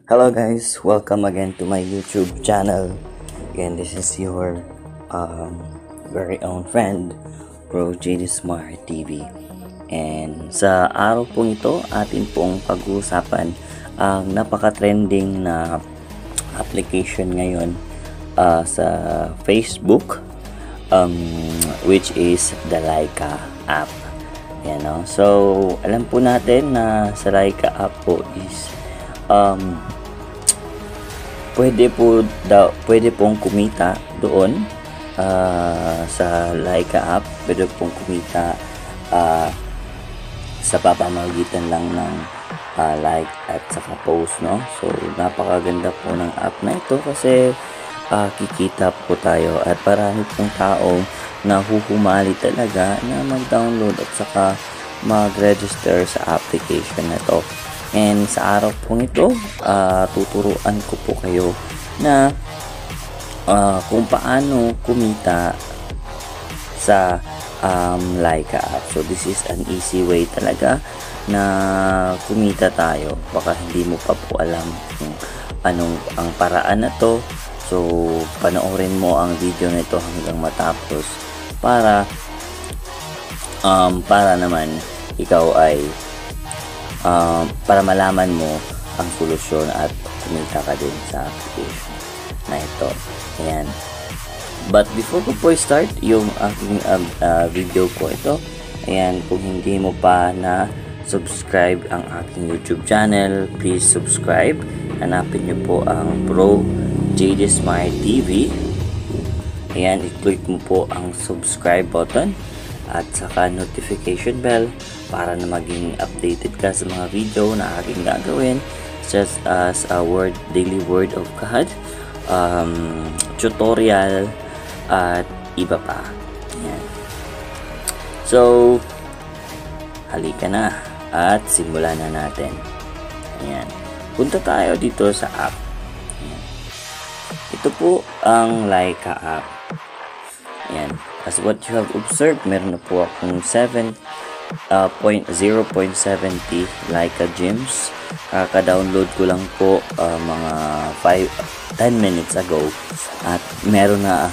Hello guys, welcome again to my YouTube channel. Again, this is your very own friend, Bro JD Smart TV. And sa araw pong ito, atin pong pag-uusapan ang napaka-trending na application ngayon sa Facebook, which is the LYKA app. Yan, no? So, alam po natin na sa LYKA app po is pwede pong kumita doon sa LYKA app. Pwede pong kumita sa pamamagitan lang ng like at saka post, no? So napakaganda po ng app na ito kasi kikita po tayo at marami pong tao na huhumali talaga na mag-download at saka mag-register sa application na ito. And sa araw po ito, tuturuan ko po kayo na kung paano kumita sa LYKA app. So this is an easy way talaga na kumita tayo. Baka hindi mo pa po alam kung anong ang paraan na to. So panoorin mo ang video na ito hanggang matapos para naman ikaw ay para malaman mo ang solusyon at kumita ka din sa application na ito. Ayan. But before ko po start yung aking video ko ito, ayan, kung hindi mo pa na subscribe ang aking YouTube channel, please subscribe. Hanapin nyo po ang Bro JD Smart TV. Ayan, i-click mo po ang subscribe button at saka notification bell para na maging updated ka sa mga video na aking gagawin, just as a daily word of God, tutorial at iba pa. Ayan. So halika na at simulan na natin. Ayan. Punta tayo dito sa app. Ayan. Ito po ang LYKA app. Ayan. As what you have observed, meron na po akong 0.70 LYKA gems. Kaka-download ko lang po mga 10 minutes ago at meron na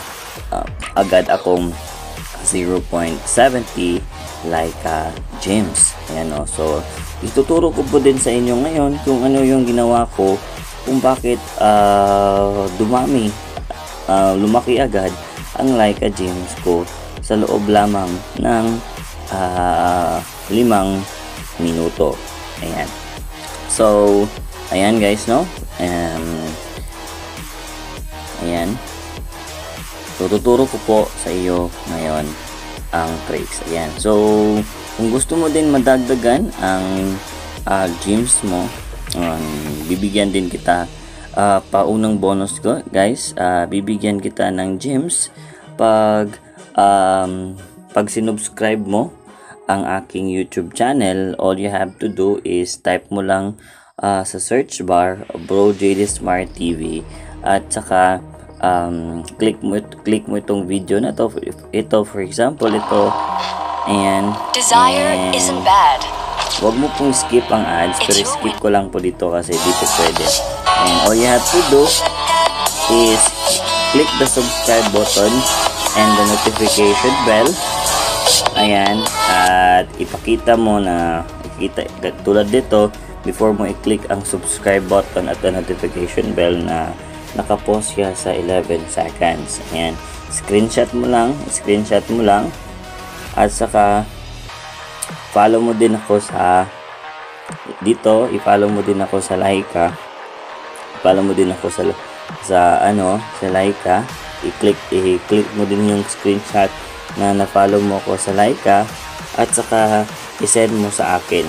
agad akong 0.70 LYKA gems. Ayan, o. So ituturo ko po din sa inyo ngayon kung ano yung ginawa ko, kung bakit lumaki agad ang LYKA gems ko sa loob lamang ng 5 minuto. Ayan. So, ayan guys, no? Ayan. So, tuturo ko po sa iyo ngayon ang tricks. Ayan. So, kung gusto mo din madagdagan ang gems mo, bibigyan din kita paunang bonus ko, guys. Bibigyan kita ng gems pag sinubscribe mo ang aking YouTube channel. All you have to do is type mo lang sa search bar Bro JD Smart TV at saka click mo itong video na to. Ito, for example, ito. And desire isn't bad. Huwag mo pong skip ang ads, pero skip ko lang po dito kasi dito pwede. And all you have to do is click the subscribe button and the notification bell. Ayan, at ipakita mo na tulad dito, before mo i-click ang subscribe button at the notification bell na nakapost siya sa 11 seconds. Ayan, screenshot mo lang at saka follow mo din ako sa dito, i-follow mo din ako sa LYKA. Follow mo din ako sa LYKA. I-click mo din yung screenshot na na-follow mo ko sa LYKA at saka i-send mo sa akin.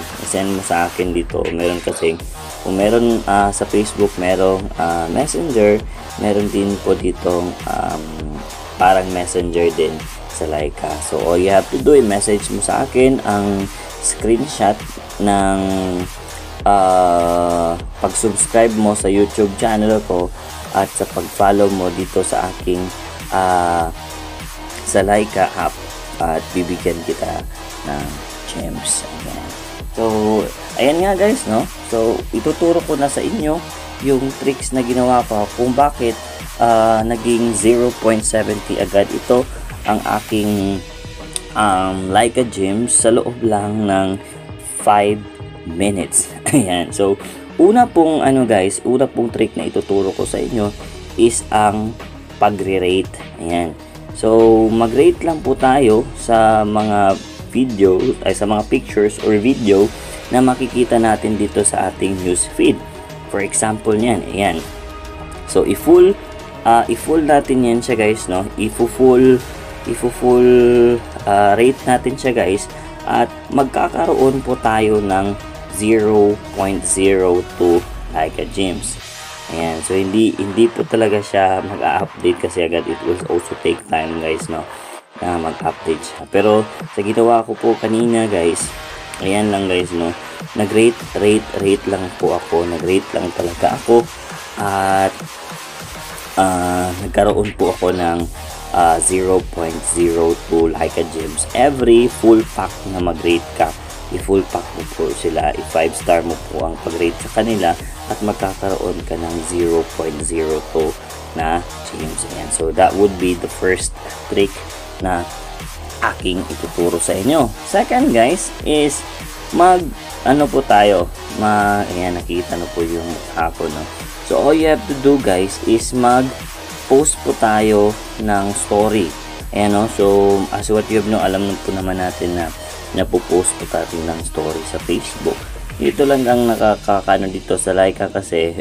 Dito. Meron kasi, kung meron sa Facebook, merong Messenger, meron din po dito parang Messenger din sa LYKA. So all you have to do, i-message mo sa akin ang screenshot ng pag-subscribe mo sa YouTube channel ko at sa pag-follow mo dito sa aking sa LYKA app at bibigyan kita ng gems. Ayan. So, ayan nga guys, no? So, ituturo ko na sa inyo yung tricks na ginawa ko kung bakit naging 0.70 agad ito ang aking LYKA gems sa loob lang ng 5 minutes. Ayan. So, una pong guys, una pong trick na ituturo ko sa inyo is ang pagre-rate. Ayan. So, mag-rate lang po tayo sa mga video, ay sa mga pictures or video na makikita natin dito sa ating news feed. For example niyan, ayan. So, i-full natin yan siya guys, no? I-full rate natin siya guys, at magkakaroon po tayo ng 0.02 LYKA gems. Ayan, so hindi po talaga siya mag-update kasi agad. It will also take time guys, no, na mag-update siya. Pero sa ginawa ko po kanina guys, ayan lang guys, no, nag-rate lang po ako, nag-rate lang talaga ako, at nagkaroon po ako ng 0.02 LYKA gems every full pack na mag-rate ka. I-full pack mo po sila, i-5 star mo po ang pag-rate sa kanila, at magkakaroon ka ng 0.02 na gems. Ayan. So that would be the first trick na aking ituturo sa inyo. Second guys is po tayo, ayan, nakita na po yung ako, no. So all you have to do guys is post po tayo ng story. Ayan, no? So as what you have know, alam po naman natin na napopost po tayo ng story sa Facebook. Ito lang ang nakakakano dito sa LYKA kasi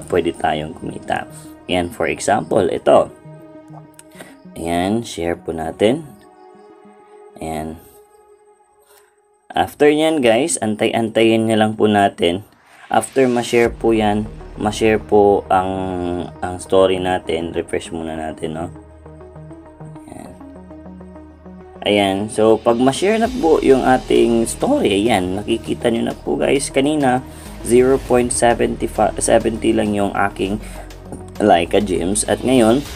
pwede tayong kumita. Ayan, for example, ito. Ayan, share po natin. Ayan. After nyan guys, antay-antayin nyo lang po natin. After ma-share po yan, ma-share po ang story natin. Refresh muna natin, no? Ayan, so pag ma-share na po yung ating story, ayan, nakikita nyo na po guys, kanina 0.70 lang yung aking LYKA gems, at ngayon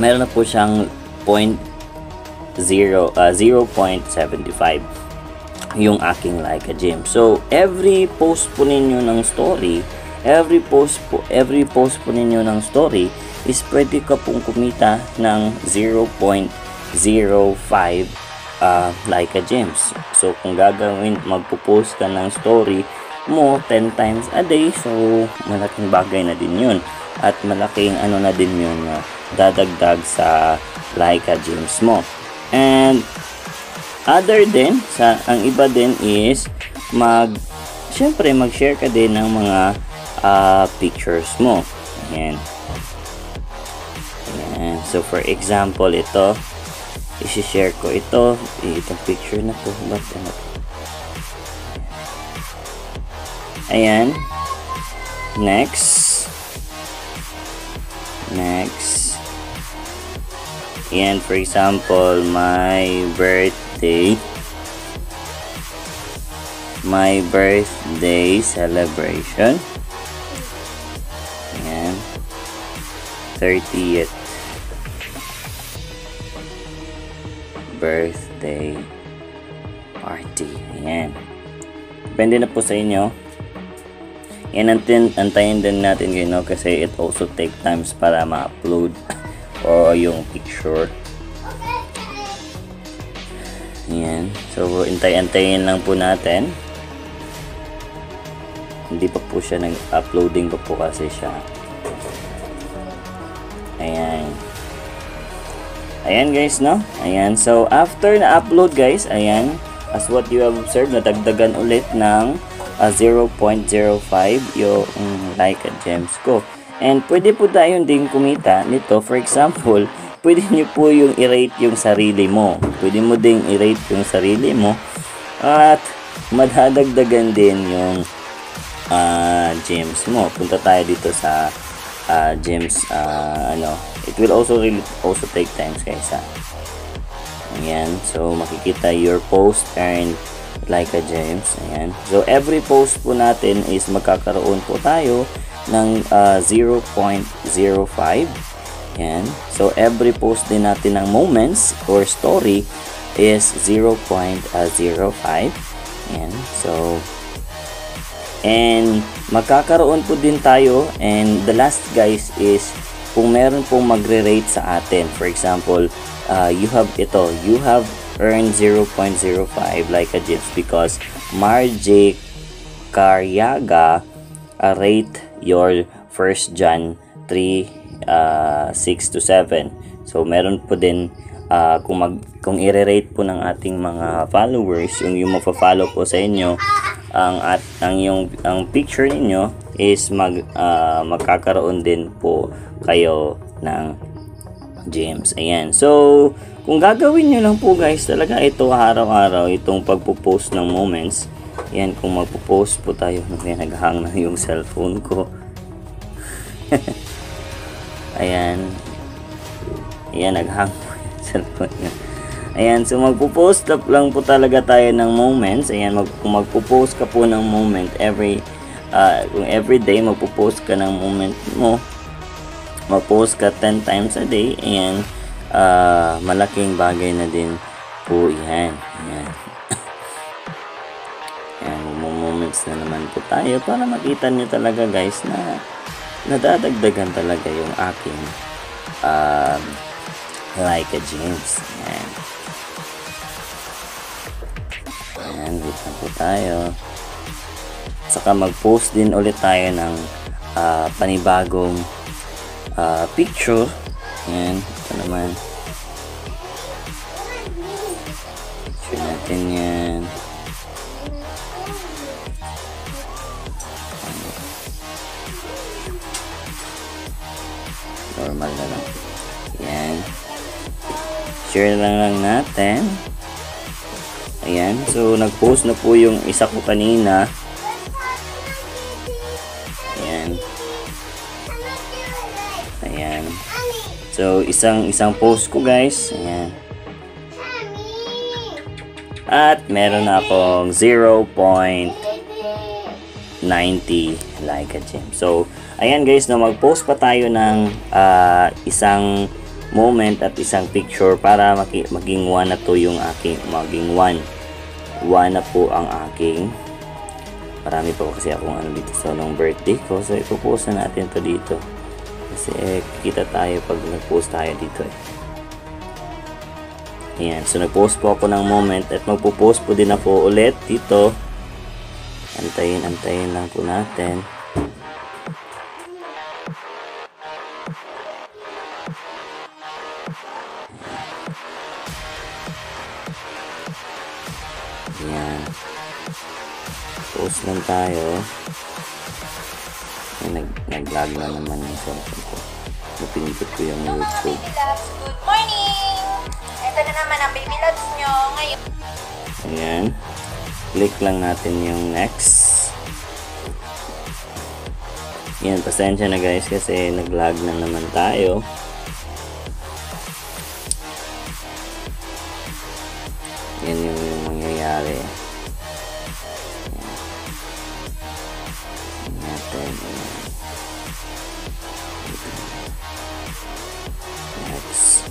meron na po siyang 0.75 yung aking LYKA gems. So every post po ninyo ng story, every post po ninyo ng story is pwede ka pong kumita ng 0.05 LYKA gems. So kung magpo-post ka ng story mo 10 times a day, so malaking bagay na din yun, at malaking na din yun na dadagdag sa LYKA gems mo. And other din, ang iba din is syempre mag-share ka din ng mga pictures mo. Ayan. Ayan. So for example, ito i-share ko itong picture na to. Ayan. Next. Ayan, for example, my birthday celebration. Ayan. 30th birthday party. Ayan. Depende na po sa inyo. Yan, antayin din natin yun, no? Kasi it also take times para ma-upload o yung picture. Ayan. So, antayin lang po natin. Hindi pa po siya nag-uploading pa po kasi siya. Ayan. Ayan guys, no? Ayan. So, after na-upload guys, ayan, as what you have observed, nadagdagan ulit ng 0.05 yung LYKA gems ko. And pwede po tayong din kumita nito. For example, pwede nyo po yung i-rate yung sarili mo. Pwede mo ding i-rate yung sarili mo. At madadagdagan din yung gems mo. Punta tayo dito sa gems, it will also take times guys, ha. Ayan, so makikita your post earned LYKA gems. Ayan, so every post po natin is magkakaroon po tayo ng 0.05. Ayan, so every post din natin ng moments or story is 0.05. Ayan, so and magkakaroon po din tayo, and the last guys is kung meron pong magre-rate sa atin. For example, you have earned 0.05 like a gems because Marj Karyaga rate your first Jan 3, 6 to 7. So meron po din kung i-rate po ng ating mga followers, yung magfa-follow po sa inyo, ang picture ninyo is magkakaroon din po kayo ng gems. Ayan. So, kung gagawin nyo lang po guys, talaga ito araw-araw, itong pagpo-post ng moments. Ayan, kung magpo-post po tayo, naghang na yung cellphone ko. Ayan. Ayan, naghang po yung cellphone nyo. Ayan, so magpo-post up lang po talaga tayo ng moments. Ayan, kung magpo-post ka po ng moment kung every day magpo-post ka ng moment mo, mag-post ka 10 times a day, ayan, malaking bagay na din po yan. Ayan. Ayan, moments na naman po tayo para makita nyo talaga guys na nadadagdagan talaga yung aking LYKA gems. Ayan. Ayan, wait na po tayo. Saka mag-post din ulit tayo ng panibagong picture. Ayan, ito naman. Picture natin yan. Normal na lang. Ayan. Share lang natin. Ayan, so nag-post na po yung isa ko kanina. Ayan. Ayan. So isang post ko guys. Ayan. At meron na akong 0.90 LYKA gem. So ayan guys, no, mag-post pa tayo ng isang moment at isang picture para maging 1 na to yung aking, maging 1 na po ang aking. Marami po kasi akong dito sa nung birthday ko, so ipopost na natin to dito kasi kita tayo pag nag-post tayo dito Ayan, so nag-post po ako ng moment at magpo-post po din ako ulit dito. Antayin lang po natin. Ayan. Post lang tayo. Nag-lag na naman yung cellphone ko. Napinipit ko yung YouTube. Good morning! Ito na naman ang baby loves nyo ngayon. Ayan. Click lang natin yung next. Ayan, pasensya na guys kasi nag-lag na naman tayo. Yan yung mangyayari. Ayan natin. Next.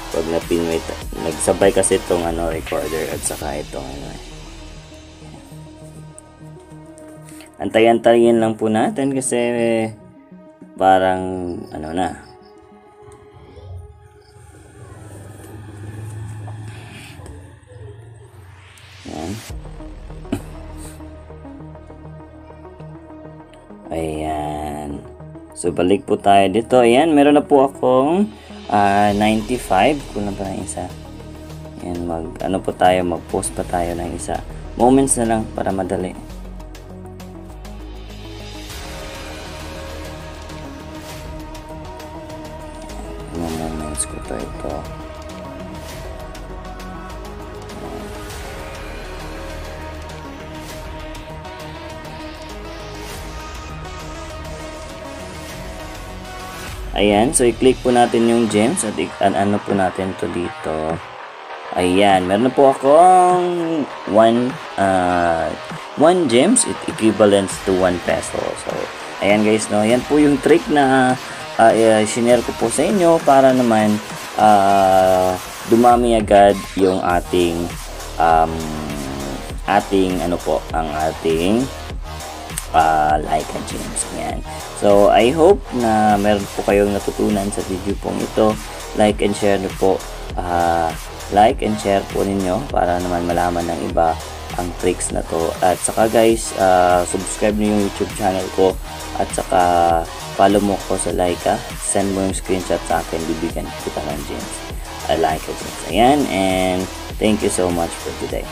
Pag napinwait, nagsabay kasi itong recorder at saka itong Antayin lang po natin kasi parang na. Ayan. Ayan. So balik po tayo dito. Ayan, meron na po akong 95. Kulang pa ng isa. Ayan, po tayo, mag-post pa tayo ng isa. Moments na lang para madali. Moments ko pa ito. Ayan, so i-click po natin yung gems at ano po natin to dito. Ayan, meron na po akong 1 gems, it equivalents to 1 peso. So, ayan guys, no, yan po yung trick na sinare ko po sa inyo para naman dumami agad yung ating LYKA James. Ayan. So, I hope na meron po kayong natutunan sa video pong ito. Like and share nyo po. Like and share po ninyo para naman malaman ng iba ang tricks na to. At saka guys, subscribe nyo yung YouTube channel ko. At saka follow mo ko sa LYKA. Send mo yung screenshot sa akin. Bibigyan kita ng James. LYKA James. Ayan. And thank you so much for today.